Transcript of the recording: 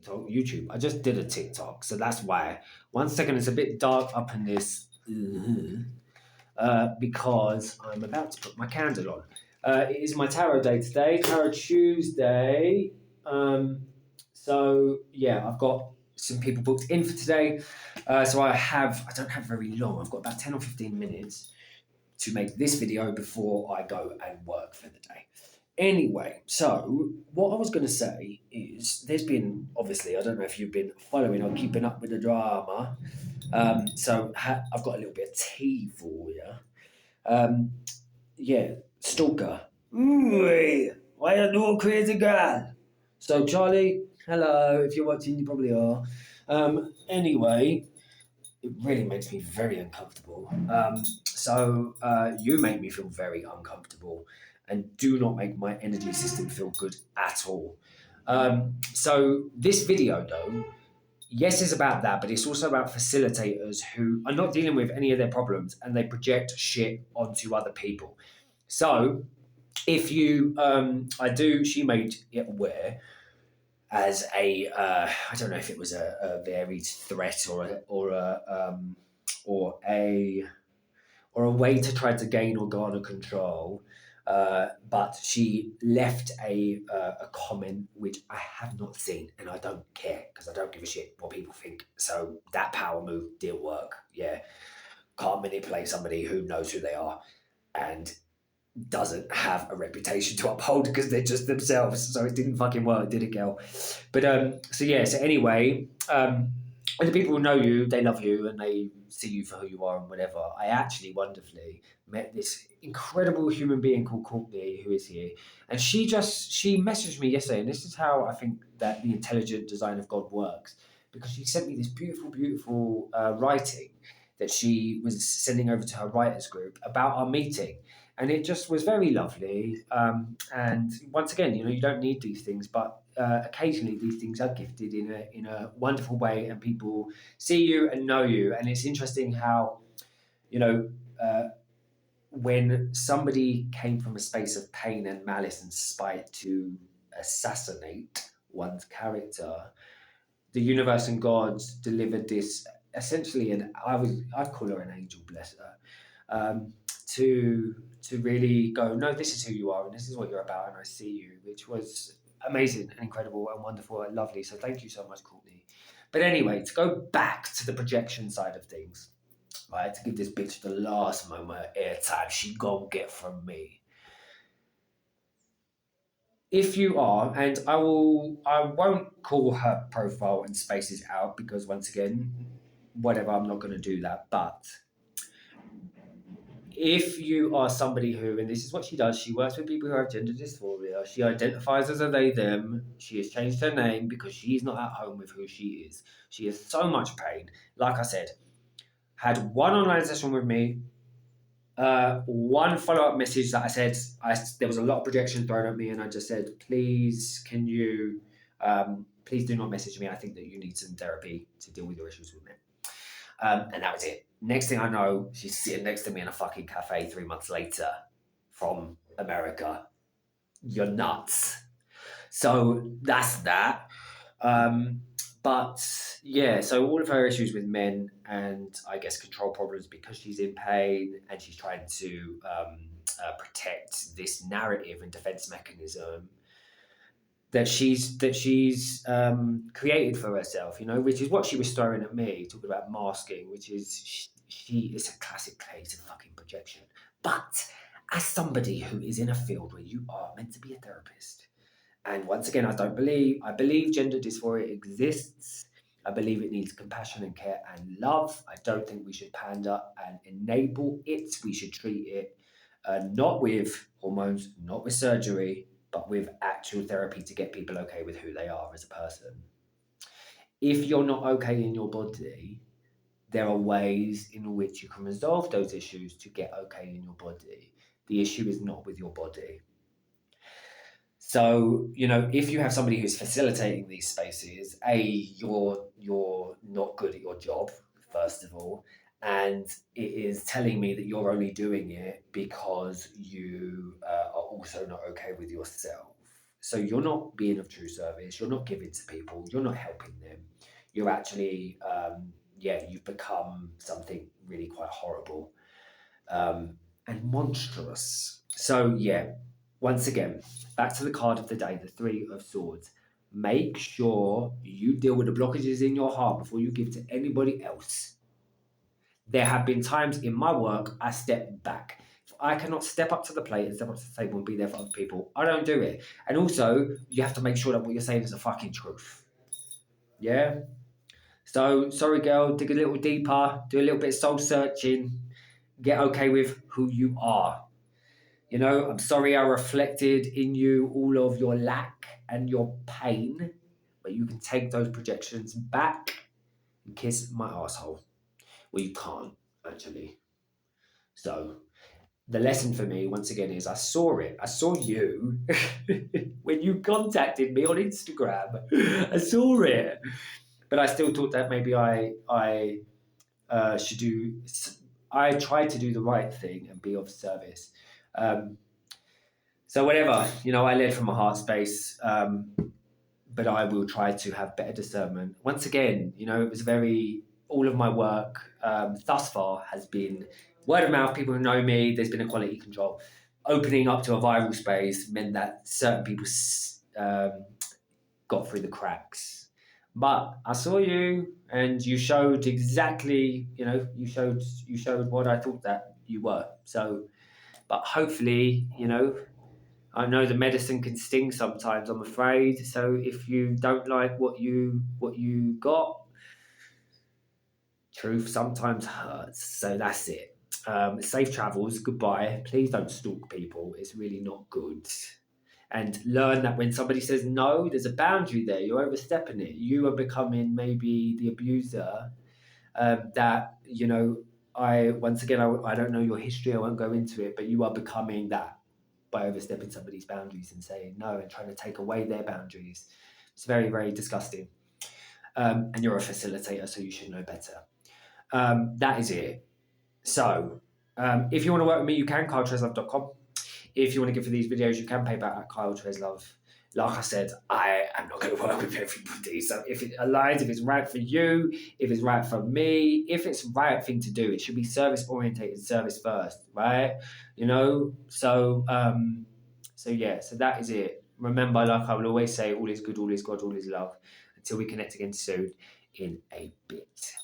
YouTube. I just did a TikTok, so that's why. 1 second, it's a bit dark up in this because I'm about to put my candle on. It is my tarot day today, Tarot Tuesday. So yeah, I've got some people booked in for today. So I don't have very long. I've got about 10 or 15 minutes to make this video before I go and work for the day. Anyway, so what I was going to say is there's been, obviously, I don't know if you've been following or keeping up with the drama. I've got a little bit of tea for you. Um, yeah, Stalker. Why are you crazy girl? So, Charlie, hello. If you're watching, you probably are. Anyway, it really makes me very uncomfortable. You make me feel very uncomfortable and do not make my energy system feel good at all. This video, though, yes, is about that, but it's also about facilitators who are not dealing with any of their problems and they project shit onto other people. So, if you, she made it aware as I don't know if it was a varied threat or a or a way to try to gain or garner control. But she left a comment which I have not seen, and I don't care because I don't give a shit what people think. So that power move didn't work. Yeah, can't manipulate somebody who knows who they are and doesn't have a reputation to uphold because they're just themselves. So it didn't fucking work, did it, girl? But so anyway, and the people who know you, they love you and they see you for who you are and whatever. I actually wonderfully met this incredible human being called Courtney, who is here, and she messaged me yesterday, and this is how I think that the intelligent design of God works, because she sent me this beautiful, beautiful writing that she was sending over to her writers group about our meeting, and it just was very lovely. And once again, you don't need these things, but occasionally these things are gifted in a wonderful way, and people see you and know you. And it's interesting how you know. When somebody came from a space of pain and malice and spite to assassinate one's character, the universe and God delivered this essentially, and I'd call her an angel, bless her, to really go, no, this is who you are and this is what you're about, and I see you, which was amazing and incredible and wonderful and lovely. So thank you so much, Courtney. But anyway, to go back to the projection side of things, I had to give this bitch the last moment of airtime she gon' get from me. If you are, and I won't call her profile and spaces out because once again, whatever, I'm not going to do that. But if you are somebody who, and this is what she does, she works with people who have gender dysphoria. She identifies as a they them. She has changed her name because she's not at home with who she is. She has so much pain. Like I said, had one online session with me. One follow-up message that I said, there was a lot of projection thrown at me, and I just said, please, can you, please do not message me. I think that you need some therapy to deal with your issues with me. And that was it. Next thing I know, she's sitting next to me in a fucking cafe 3 months later from America. You're nuts. So that's that. But yeah, so all of her issues with men and I guess control problems because she's in pain and she's trying to protect this narrative and defense mechanism that she's created for herself, which is what she was throwing at me, talking about masking, which is she is a classic case of fucking projection. But as somebody who is in a field where you are meant to be a therapist, and once again, I believe gender dysphoria exists. I believe it needs compassion and care and love. I don't think we should pander and enable it. We should treat it not with hormones, not with surgery, but with actual therapy to get people okay with who they are as a person. If you're not okay in your body, there are ways in which you can resolve those issues to get okay in your body. The issue is not with your body. So, if you have somebody who's facilitating these spaces, you're not good at your job, first of all, and it is telling me that you're only doing it because you are also not okay with yourself. So you're not being of true service. You're not giving to people. You're not helping them. You're actually, yeah, you've become something really quite horrible and monstrous. So yeah, once again, back to the card of the day, the Three of Swords. Make sure you deal with the blockages in your heart before you give to anybody else. There have been times in my work I step back. If I cannot step up to the plate and step up to the table and be there for other people, I don't do it. And also, you have to make sure that what you're saying is the fucking truth. Yeah? So, sorry, girl, dig a little deeper, do a little bit of soul searching, get okay with who you are. You know, I'm sorry I reflected in you all of your lack and your pain, but you can take those projections back and kiss my asshole. Well, you can't, actually. So, the lesson for me, once again, is I saw it. I saw you when you contacted me on Instagram. I saw it. But I still thought that maybe I should do. I tried to do the right thing and be of service. So whatever, you know, I led from a heart space, but I will try to have better discernment. Once again, you know, it was very. All of my work thus far has been word of mouth. People who know me, there's been a quality control. Opening up to a viral space meant that certain people got through the cracks. But I saw you, and you showed exactly, you know, you showed what I thought that you were. So, but hopefully, you know, I know the medicine can sting sometimes, I'm afraid. So if you don't like what you got, truth sometimes hurts. So that's it. Safe travels. Goodbye. Please don't stalk people. It's really not good. And learn that when somebody says no, there's a boundary there. You're overstepping it. You are becoming maybe the abuser. That you know. I once again, I don't know your history. I won't go into it, but you are becoming that by overstepping somebody's boundaries and saying no and trying to take away their boundaries. It's very, very disgusting. And you're a facilitator, so you should know better. That is it. So, if you want to work with me, you can, kyletreslove.com. If you want to give for these videos, you can pay back at Kyle Treslove. Like I said, I am not going to work with everybody. So if it aligns, if it's right for you, if it's right for me, if it's the right thing to do, it should be service orientated, service first, right? You know. So yeah. So that is it. Remember, like I will always say, all is good, all is God, all is love. Until we connect again soon in a bit.